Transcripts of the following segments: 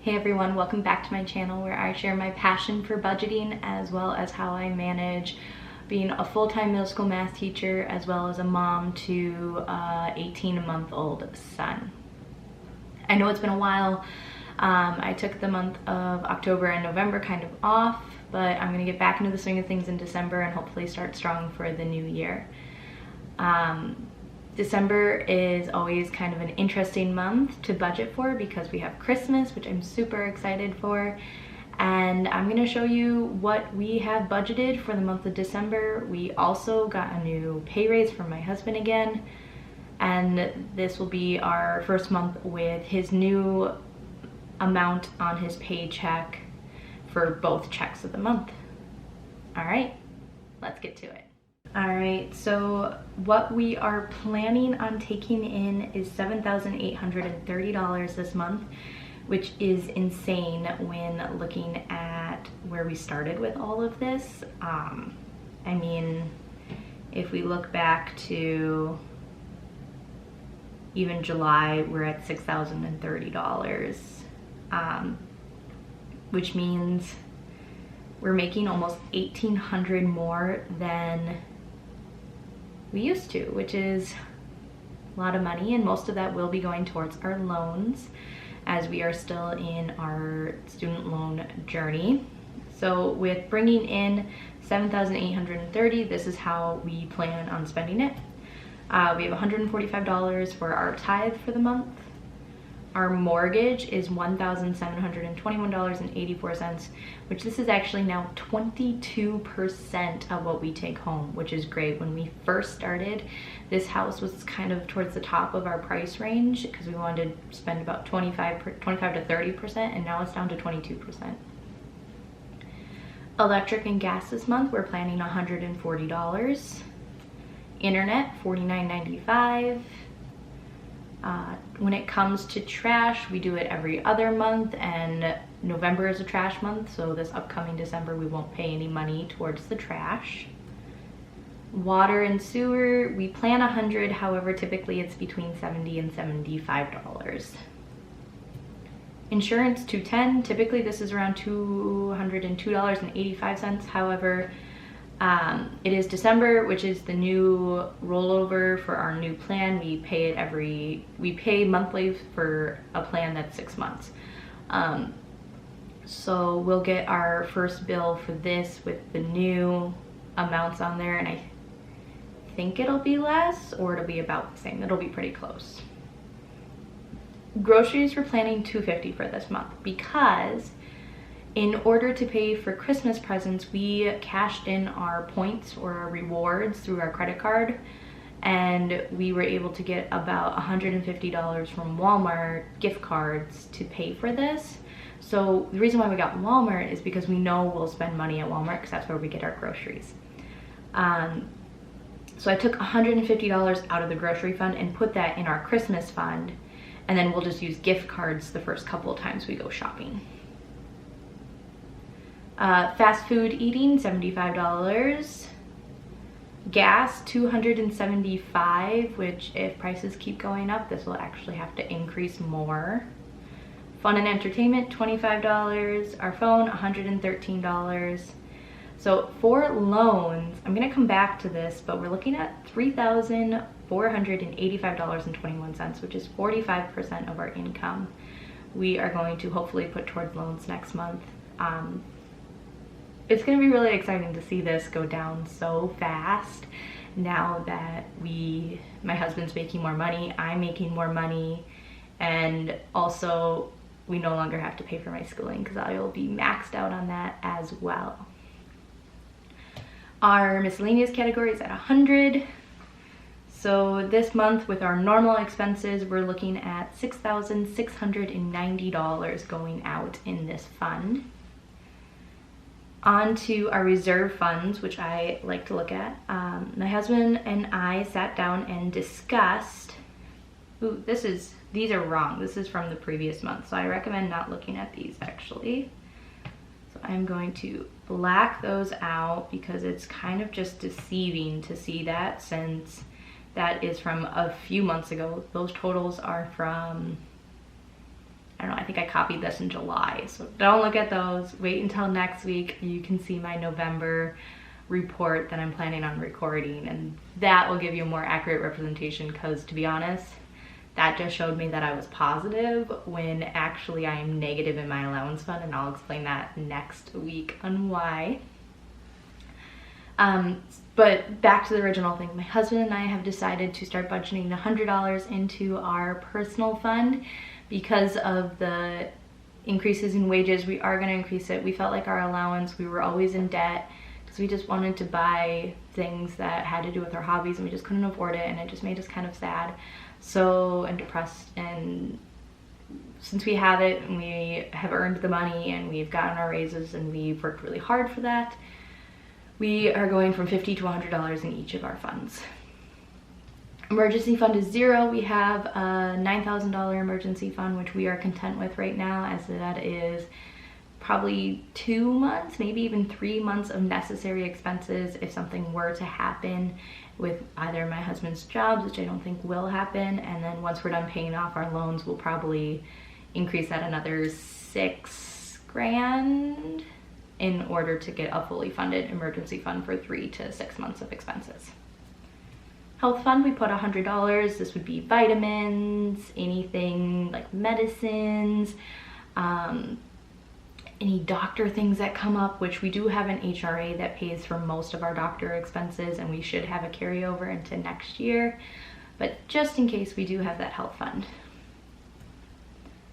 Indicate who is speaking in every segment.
Speaker 1: Hey everyone, welcome back to my channel where I share my passion for budgeting as well as how I manage being a full-time middle school math teacher as well as a mom to a 18-month-old son. I know it's been a while. I took the month of October and November kind of off, but I'm gonna get back into the swing of things in December and hopefully start strong for the new year. December is always kind of an interesting month to budget for because we have Christmas, which I'm super excited for. And I'm gonna show you what we have budgeted for the month of December. We also got a new pay raise from my husband again. And this will be our first month with his new amount on his paycheck for both checks of the month. All right, let's get to it. All right, so what we are planning on taking in is $7,830 this month, which is insane when looking at where we started with all of this. I mean, if we look back to even July, we're at $6,030, which means we're making almost $1,800 more than we used to, which is a lot of money, and most of that will be going towards our loans as we are still in our student loan journey. So with bringing in $7,830, this is how we plan on spending it. We have $145 for our tithe for the month. Our mortgage is $1,721.84, which this is actually now 22% of what we take home, which is great. When we first started, this house was kind of towards the top of our price range because we wanted to spend about 25 to 30%, and now it's down to 22%. Electric and gas this month, we're planning $140. Internet, $49.95. When it comes to trash, we do it every other month, and November is a trash month, so this upcoming December we won't pay any money towards the trash. Water and sewer, we plan $100, however however it's between $70 and $75. Insurance, $210. Typically this is around $202.85. However, it is December, which is the new rollover for our new plan. We pay monthly for a plan that's 6 months. So we'll get our first bill for this with the new amounts on there, and I think it'll be less or it'll be about the same. It'll be pretty close. Groceries, we're planning $250 for this month because in order to pay for Christmas presents, we cashed in our points or our rewards through our credit card, and we were able to get about $150 from Walmart gift cards to pay for this. So the reason why we got Walmart is because we know we'll spend money at Walmart because that's where we get our groceries. So I took $150 out of the grocery fund and put that in our Christmas fund, and then we'll just use gift cards the first couple of times we go shopping. Fast food eating, $75. Gas, $275, which if prices keep going up, this will actually have to increase more. Fun and entertainment, $25. Our phone, $113. So for loans, I'm gonna come back to this, but we're looking at $3,485.21, which is 45% of our income. We are going to hopefully put towards loans next month. It's gonna be really exciting to see this go down so fast now that my husband's making more money, I'm making more money, and also we no longer have to pay for my schooling because I will be maxed out on that as well. Our miscellaneous category is at $100. So this month with our normal expenses, we're looking at $6,690 going out in this fund. On to our reserve funds, which I like to look at. My husband and I sat down and discussed, these are wrong. This is from the previous month, so I recommend not looking at these actually. So I'm going to black those out because it's kind of just deceiving to see that, since that is from a few months ago. Those totals are from, I don't know, I think I copied this in July, so don't look at those. Wait until next week. You can see my November report that I'm planning on recording, and that will give you a more accurate representation, because to be honest, that just showed me that I was positive when actually I am negative in my allowance fund, and I'll explain that next week on why. But back to the original thing, my husband and I have decided to start budgeting $100 into our personal fund. Because of the increases in wages, we are going to increase it. We felt like our allowance, we were always in debt because we just wanted to buy things that had to do with our hobbies, and we just couldn't afford it, and it just made us kind of sad and depressed. And since we have it and we have earned the money and we've gotten our raises and we've worked really hard for that, we are going from $50 to $100 in each of our funds. Emergency fund is $0. We have a $9,000 emergency fund, which we are content with right now, as that is probably 2 months, maybe even 3 months of necessary expenses if something were to happen with either my husband's jobs, which I don't think will happen, and then once we're done paying off our loans, we'll probably increase that another $6,000 in order to get a fully funded emergency fund for 3 to 6 months of expenses. Health fund, we put $100. This would be vitamins, anything like medicines, any doctor things that come up, which we do have an HRA that pays for most of our doctor expenses, and we should have a carryover into next year, but just in case, we do have that health fund.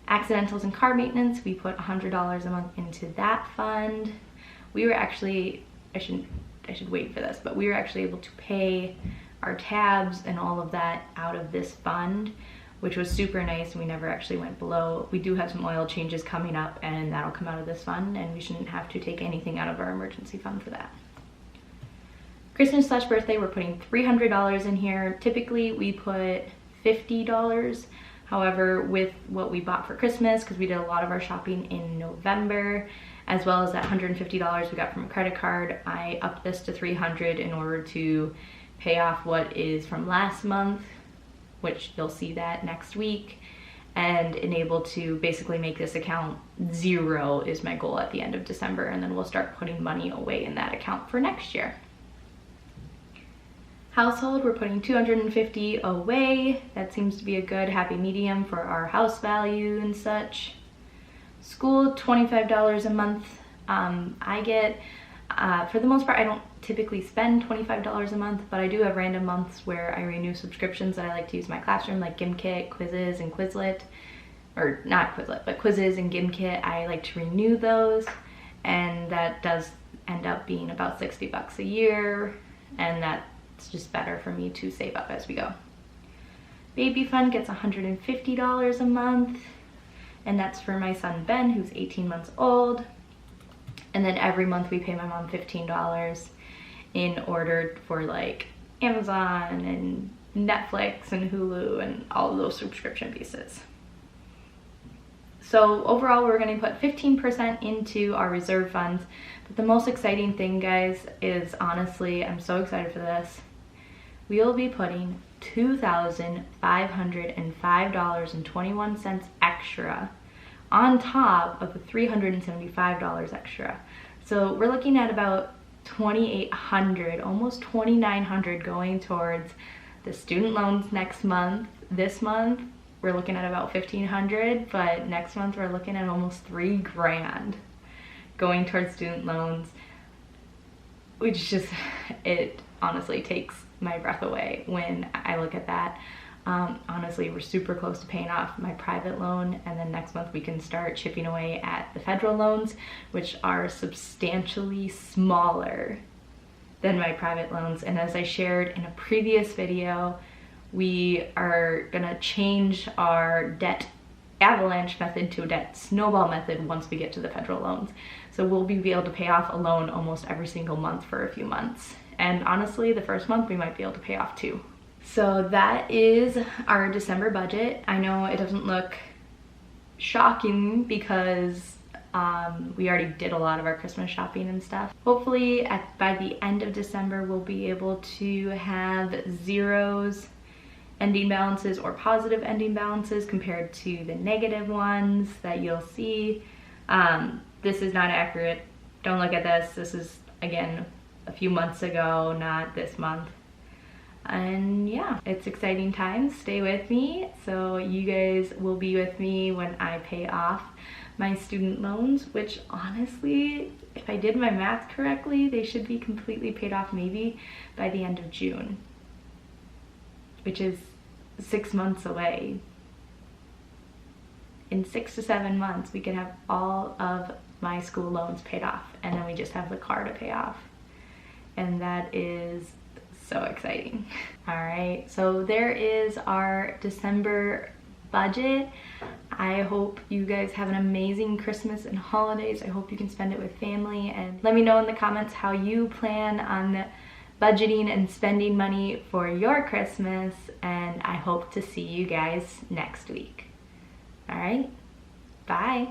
Speaker 1: Accidentals and car maintenance, we put $100 a month into that fund. We were actually, I should wait for this, but we were actually able to pay our tabs and all of that out of this fund, which was super nice, and we never actually went below. We do have some oil changes coming up, and that'll come out of this fund, and we shouldn't have to take anything out of our emergency fund for that. Christmas/birthday, we're putting $300 in here. Typically we put $50. However, with what we bought for Christmas, because we did a lot of our shopping in November, as well as that $150 we got from a credit card, I upped this to $300 in order to pay off what is from last month, which you'll see that next week, and enable to basically make this account $0 is my goal at the end of December, and then we'll start putting money away in that account for next year. Household, we're putting $250 away. That seems to be a good happy medium for our house value and such. School, $25 a month. I get, for the most part, I don't typically spend $25 a month, but I do have random months where I renew subscriptions that I like to use in my classroom, like Gimkit, Quizzes, and Quizlet. Or not Quizlet, but Quizzes and Gimkit. I like to renew those, and that does end up being about $60 a year, and that's just better for me to save up as we go. Baby fund gets $150 a month, and that's for my son Ben, who's 18 months old. And then every month we pay my mom $15 in order for like Amazon and Netflix and Hulu and all of those subscription pieces. So overall, we're going to put 15% into our reserve funds. But the most exciting thing, guys, is honestly, I'm so excited for this. We will be putting $2,505.21 extra on top of the $375 extra. So we're looking at about $2,800, almost $2,900 going towards the student loans next month. This month, we're looking at about $1,500, but next month we're looking at almost $3,000 going towards student loans, which just, it honestly takes my breath away when I look at that. Honestly, we're super close to paying off my private loan, and then next month we can start chipping away at the federal loans, which are substantially smaller than my private loans. And as I shared in a previous video, we are gonna change our debt avalanche method to a debt snowball method once we get to the federal loans. So we'll be able to pay off a loan almost every single month for a few months. And honestly, the first month we might be able to pay off 2. So that is our December budget. I know it doesn't look shocking because we already did a lot of our Christmas shopping and stuff. Hopefully by the end of December, we'll be able to have zeros ending balances or positive ending balances compared to the negative ones that you'll see. This is not accurate. Don't look at this. This is, again, a few months ago, not this month. And yeah, it's exciting times. Stay with me so you guys will be with me when I pay off my student loans, which honestly, if I did my math correctly, they should be completely paid off maybe by the end of June, which is 6 months away. In 6 to 7 months, we can have all of my school loans paid off, and then we just have the car to pay off. And that is so exciting. All right, so there is our December budget. I hope you guys have an amazing Christmas and holidays. I hope you can spend it with family, and let me know in the comments how you plan on budgeting and spending money for your Christmas, and I hope to see you guys next week. All right, bye.